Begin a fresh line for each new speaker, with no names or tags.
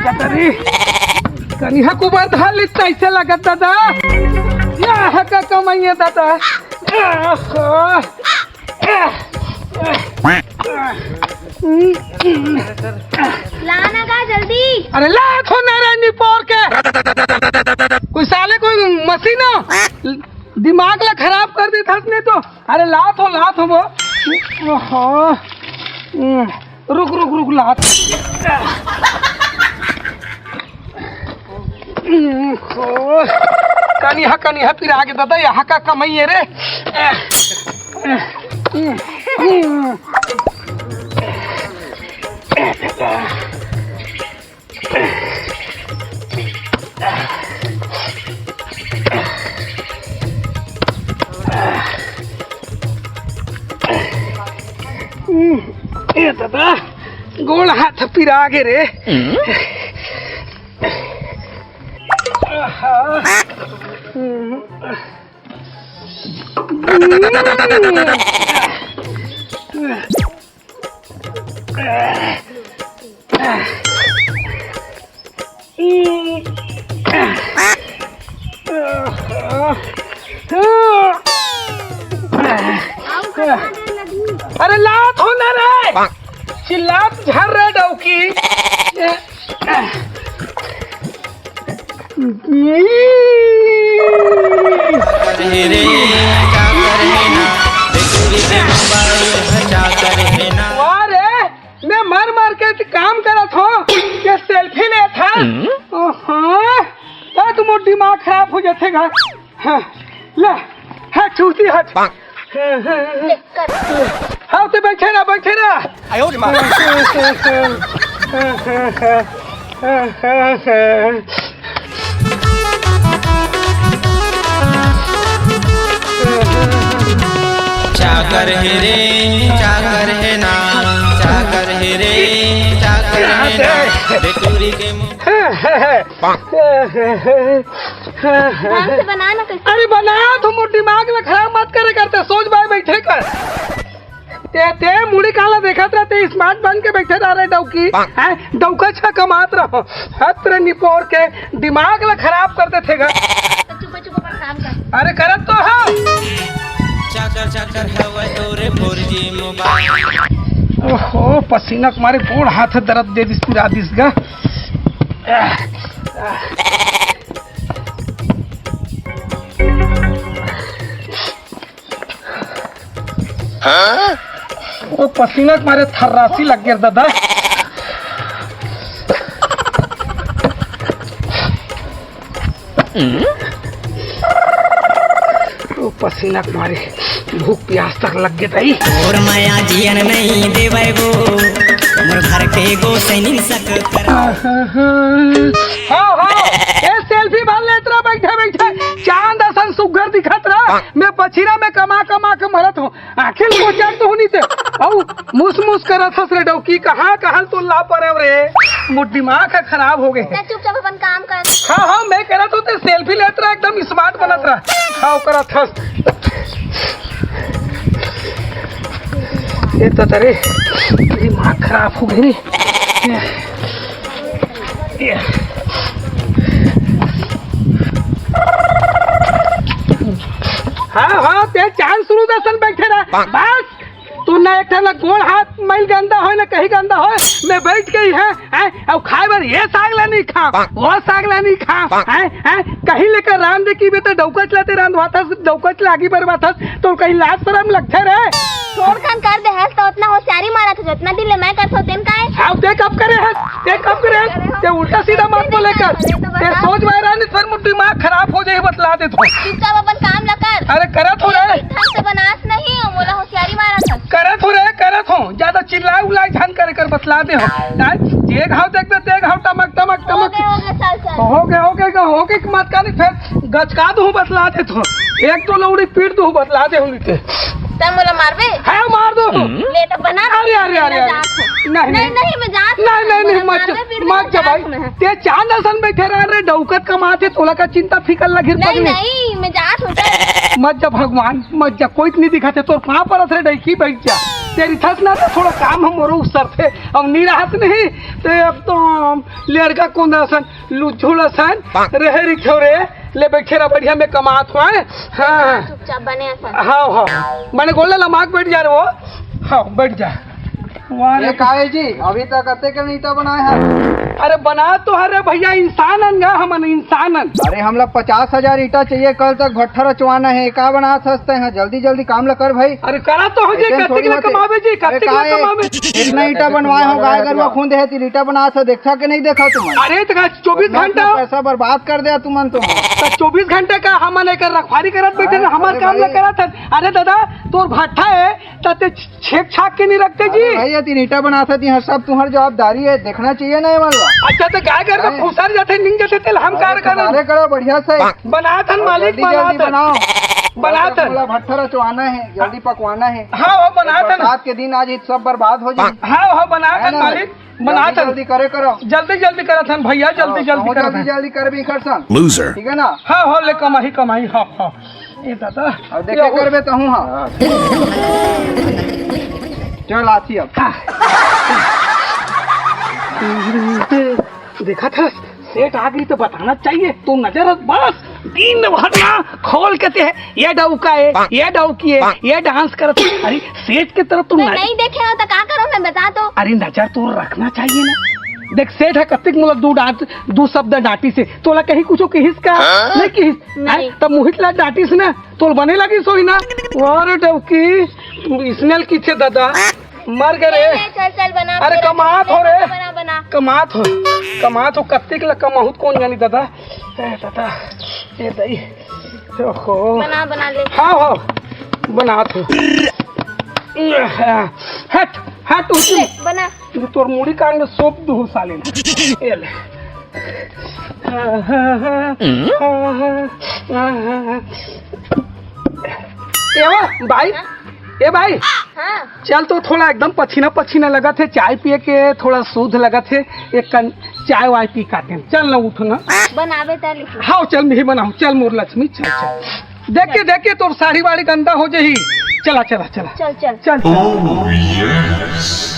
कतरी कनिहा को बधा लित कैसे लगत दादा या का कमाइए दादा
लाना का जल्दी।
अरे ला थो नारायणी पोर के कोई साले कोई मशीन दिमाग ला खराब कर दी था ने तो। अरे लात हो वो रुक रुक रुक लात कनिहा फिर आगे दादा यहाँ का कमाइए रे। ये दादा गोल हाथ फिर आगे रे। अरे लात हो ना रे चिल्लात झर रे डौकी। मैं मर मर के काम करत हो ये सेल्फी ले था। तो तुम दिमाग खराब हो जातेगा। ले हट छूती हट। हाँ तो बैठे ना आयो
चाकर है रे चाकर है ना चाकर है रे चाकर है ना बेटूरी के
बना ना।
अरे बना तुम दिमाग में खराब मत करे करते सोच भाई बैठे कर ते मुड़ी काला देखत रहते स्मार्ट बन के बैठे रहे डौकी हैं डौका छा कमात रहो हत्र निपोर के दिमाग ला खराब करते थे
चुप पर काम कर।
अरे करत तो हाँ
चाकर चाकर हवा तोरे 4G मोबाइल।
ओहो पसीना तुम्हारे गोड़ हाथ दर्द दे दिस पूरा दिस गा। वो पसीना तुम्हारे थर्रासी लग गया दादा। वो पसीना तुम्हारे भूख प्यास तक लग गया ताई।
और माया जियन नहीं देवे गो मोर घर के गो सैनिक सक कर।
हाँ ये सेल्फी भाल ले इतना बैठे चांद असन सुघर दिखत रहा। मैं पछीरा में कमा के मरत हूँ आखिर को चार तो होनी से औ मुस करत हस रे डौकी कहाँ तो ला पर रे मुझ दिमाग खराब हो गए।
चुपचाप अपन काम कर।
हाँ मैं करत हूँ सेल्फी लेत रहा एकदम स्मार्ट बनत रहा। हाँ करत हस ये तो तेरे दिमाग खराब हो गई। हाँ ते चांद शुरू दर्शन बैठे रहा बस तू ना एक ना गोड़ हाथ मैल गंदा हो ना कहीं गंदा हो। मैं बैठ गई है अब खाए बार ये साग ला नहीं खा वो साग ला नहीं खा कहीं लेकर राम दे की बेटा डौकच लाते रांधवाता डौकच लागी बरबाता तो कहीं लाज शर्म लगते रहे।
छोड़ खान कर दे हस तो उतना होशियारी मारा था जितना दिल मैं कर सकते हैं काय।
अब देख कब करे ते उल्टा सीधा मत बोले कर ते सोच में रानी फिर मुझ दिमाग खराब हो जाए बतला दे तो।
चुपचाप अपन काम ला कर।
अरे करत हो रे
ढंग से बनास नहीं हो मोला होशियारी मारा था।
करत हो ज्यादा चिल्लाए उलाए झन कर बतला दे हो ये घाव देख दे घाव टमक हो गए मत का नहीं फिर गचका दू बतला दे तो एक तो लौड़ी पीट दू बतला दे होनी ते
तब मोला मारबे
है मार दो
ले तो बना।
अरे
नहीं मैं जात
नहीं मत जा भाई ते चांद असन बैठे रह रे डौकत कमाते तोला का चिंता फिकर लगिर पगले।
नहीं मैं जात हूं।
मत जा भगवान मत जा कोई नहीं दिखाते तो कहां पर रे डैकी बैठ जा। तेरी थस ना तो थोड़ा काम हम मोरो सर थे अब नी राहत नहीं ते अब तो लड़का कौन सन लुझुल सन रहे रिखोरे ले बैठे रहा बढ़िया में कमात हुआ है। हाँ
चुपचाप बने असन।
हाँ हाँ मैंने बोला लमाक बैठ जा रहे वो। हाँ बैठ जा।
ये काहे जी अभी तक कते के ईटा बनाए हैं?
अरे बना तो अरे भैया इंसानन गा हमन इंसानन।
अरे हम लोग 50,000 ईटा चाहिए, कल तक भट्ठा रचवाना है। का बना सकते हैं? जल्दी जल्दी काम ला कर भाई।
अरे करा तो हो जी
ऐसे
कत्ते
थोड़ी
के
होते।
कमावे जी
अरे
कत्ते के
काहे?
कमावे।
इतना ईटा बनवाए हो गाय गरुआ खून दे है ईटा बना था देखा के नहीं देखा तुम?
अरे तो 24 घंटा
पैसा बर्बाद कर दिया तुमन तुम।
24 घंटे का हमन एक रखवारी करत बैठे ना हमार काम ना करा था। अरे दादा तोर भट्ठा है तते छेक छाक के नहीं रखते जी।
भाई ये 3 ईटा बना था हर सब तुम्हारी जवाबदारी है, देखना चाहिए ना ये वाला।
अच्छा तो गाय घर में फुसर जाते निंग जाते तेल हम कार करो।
अरे करो बढ़िया से
बना था मालिक
जल्दी जल्दी बनाओ।
बना था
भट्ठा रचवाना है, जल्दी पकवाना है।
हाँ हाँ बना था
रात के दिन आज ये सब बर्बाद हो जाए।
हाँ हाँ बना था मालिक बना था
जल्दी करे करो।
जल्दी जल्दी करा था भैया जल्दी जल्दी करा
जल्दी जल्दी कर भी खर्चन
Loser.
ठीक है ना।
हाँ हाँ ले कमाई कमाई हाँ हाँ ये दादा
अब देखे करबे तो हूँ। हाँ चल आती अब।
देखा था सेठ आ गई तो बताना चाहिए तो नजर बस दिन भर ना खोल के ते ये डौका है ये डौकी है ये डांस करत। अरे सेठ की तरफ तू
मैं नहीं देखे हो तो क्या करूं मैं बता तो।
अरे नजर तो रखना चाहिए ना। देख सेठ है कत्तिक मुलक दू शब्द डांटी से तोला कहीं कुछ कहिस का नहीं कहिस
नहीं।
तब मुहित ला डांटिस ना तोल बने लगी सोई ना। और डौकी स्नेल की थे दादा मर गए रे।
चल चल बना।
अरे कमात हो रे
बना बना।
कमात हो कत्तिक ला कमाहुत कौन जानी दादा। ए दादा ए दई ओहो
बना बना ले।
हाँ हाँ बनात हो। हट हट
ले बना।
तोर मुड़ी काट में सोप दू साले ए ले। ए भाई ए भाई
हाँ
चल तो थोड़ा एकदम पसीना पसीना लगा थे चाय पिए के थोड़ा शुद्ध लगा थे एक चाय वाय पी काटे चल ना उठ ना।
बनावे ताली।
हाँ चल मैं ही बनाऊँ चल मोर लक्ष्मी चल चल देख के तोर साड़ी वाड़ी गंदा हो जाही। चला चला चला
चल चल
चल
Oh, yes.